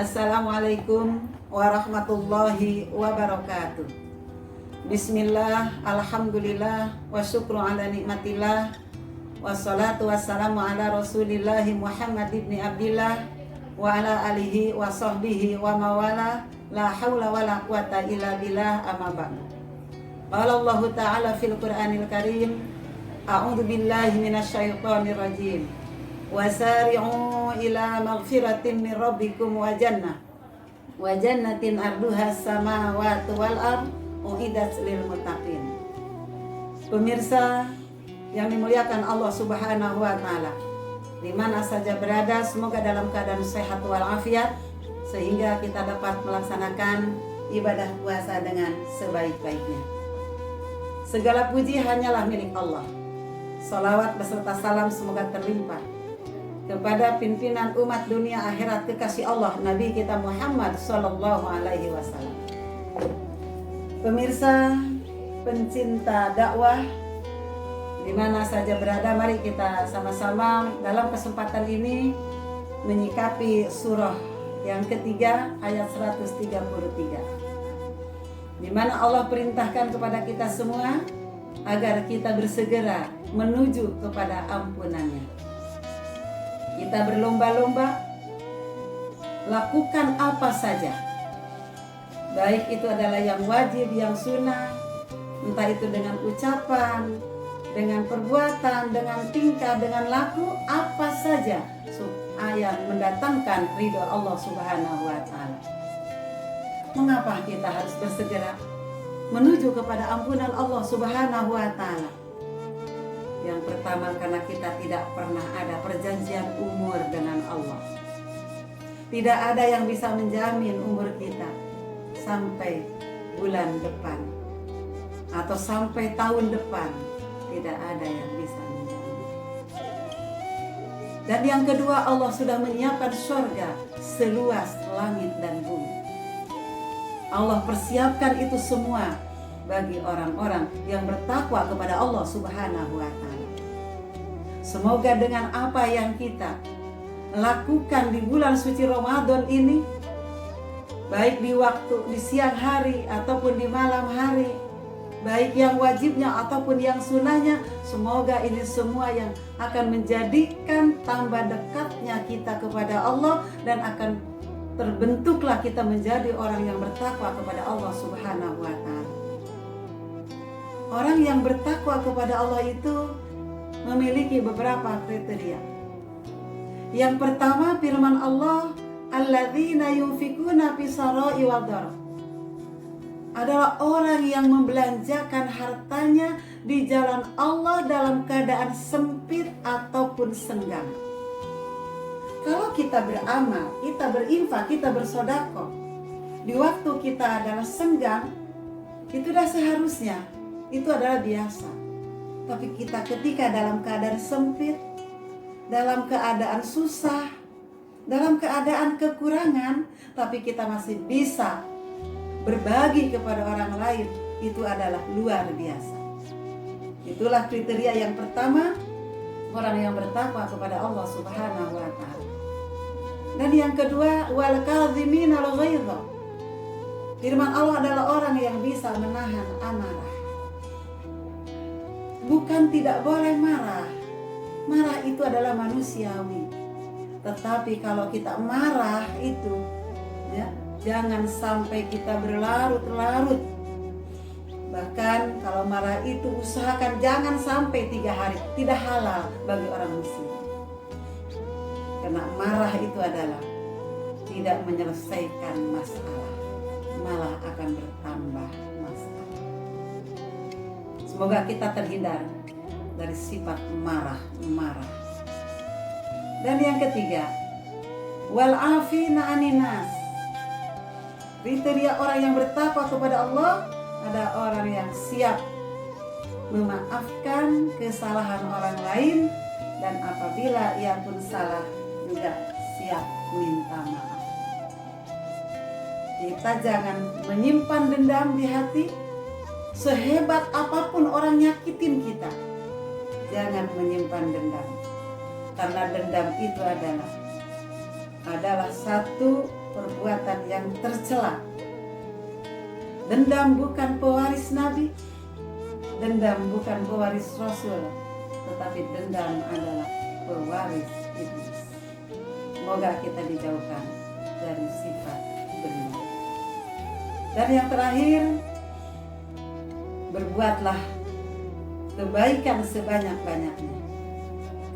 Assalamualaikum warahmatullahi wabarakatuh. Bismillah, alhamdulillah, wa syukru ala nikmatillah, wassalatu wassalamu ala rasulillahi Muhammad ibn Abdillah wa ala alihi wa sahbihi wa mawala, la hawla wa la quwata illa billah, amma ba'du. Qala Allah ta'ala fil Qur'anil Karim, a'udzu billahi minasyaitonir rajim. Wasari'u ila maghfiratin min rabbikum wa jannatin arduha samawati wal ard uiddat lil muttaqin. Pemirsa yang dimuliakan Allah Subhanahu wa taala, di mana saja berada, semoga dalam keadaan sehat walafiat sehingga kita dapat melaksanakan ibadah puasa dengan sebaik-baiknya. Segala puji hanyalah milik Allah. Salawat beserta salam semoga terlimpah kepada pimpinan umat dunia akhirat kekasih Allah, Nabi kita Muhammad sallallahu alaihi wasallam. Pemirsa pencinta dakwah di mana saja berada, mari kita sama-sama dalam kesempatan ini menyikapi surah yang ketiga ayat 133, di mana Allah perintahkan kepada kita semua agar kita bersegera menuju kepada ampunannya. Kita berlomba-lomba lakukan apa saja, baik itu adalah yang wajib, yang sunnah, entah itu dengan ucapan, dengan perbuatan, dengan tingkah, dengan laku, apa saja supaya mendatangkan ridho Allah Subhanahu wa taala. Mengapa kita harus bersegera menuju kepada ampunan Allah Subhanahu wa taala? Yang pertama, karena kita tidak pernah ada perjanjian umur dengan Allah. Tidak ada yang bisa menjamin umur kita sampai bulan depan atau sampai tahun depan. Tidak ada yang bisa menjamin. Dan yang kedua, Allah sudah menyiapkan surga seluas langit dan bumi. Allah persiapkan itu semua bagi orang-orang yang bertakwa kepada Allah Subhanahu wa taala. Semoga dengan apa yang kita lakukan di bulan suci Ramadan ini, baik di siang hari ataupun di malam hari, baik yang wajibnya ataupun yang sunahnya, semoga ini semua yang akan menjadikan tambah dekatnya kita kepada Allah dan akan terbentuklah kita menjadi orang yang bertakwa kepada Allah Subhanahu wa taala. Orang yang bertakwa kepada Allah itu memiliki beberapa kriteria. Yang pertama, firman Allah, alladzina yunfikuna fis sarai wad dharra, adalah orang yang membelanjakan hartanya di jalan Allah dalam keadaan sempit ataupun senggang. Kalau kita beramal, kita berinfak, kita bersedekah di waktu kita adalah senggang, itu dah seharusnya, itu adalah biasa. Tapi kita ketika dalam keadaan sempit, dalam keadaan susah, dalam keadaan kekurangan, tapi kita masih bisa berbagi kepada orang lain, itu adalah luar biasa. Itulah kriteria yang pertama, orang yang bertakwa kepada Allah Subhanahu wa taala. Dan yang kedua, wal kadhiminal ghaidha. Firman Allah adalah orang yang bisa menahan amarah. Bukan tidak boleh marah. Marah itu adalah manusiawi. Tetapi kalau kita marah itu, ya, jangan sampai kita berlarut-larut. Bahkan kalau marah itu usahakan jangan sampai 3 hari. Tidak halal bagi orang muslim. Karena marah itu adalah tidak menyelesaikan masalah, malah akan bertambah masalah. Semoga kita terhindar dari sifat marah-marah. Dan yang ketiga, wal afina anin nas. Kriteria orang yang bertakwa kepada Allah ada orang yang siap memaafkan kesalahan orang lain, dan apabila ia pun salah juga siap minta maaf. Kita jangan menyimpan dendam di hati. Sehebat apapun orang nyakitin kita, jangan menyimpan dendam. Karena dendam itu adalah satu perbuatan yang tercela. Dendam bukan pewaris Nabi, dendam bukan pewaris Rasul, tetapi dendam adalah pewaris iblis. Semoga kita dijauhkan dari sifat beriman. Dan yang terakhir, berbuatlah kebaikan sebanyak-banyaknya,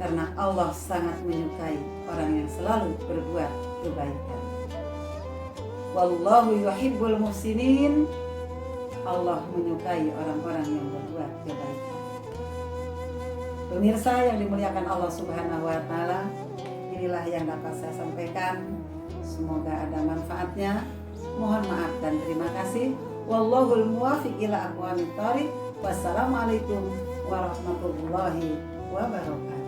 karena Allah sangat menyukai orang yang selalu berbuat kebaikan. Wallahu yuhibbul muhsinin. Allah menyukai orang-orang yang berbuat kebaikan. Pemirsa yang dimuliakan Allah Subhanahu wa taala, inilah yang dapat saya sampaikan. Semoga ada manfaatnya. Mohon maaf dan terima kasih. Wallahul muwaffiq ila aqwamit thoriq. Wassalamualaikum warahmatullahi wabarakatuh.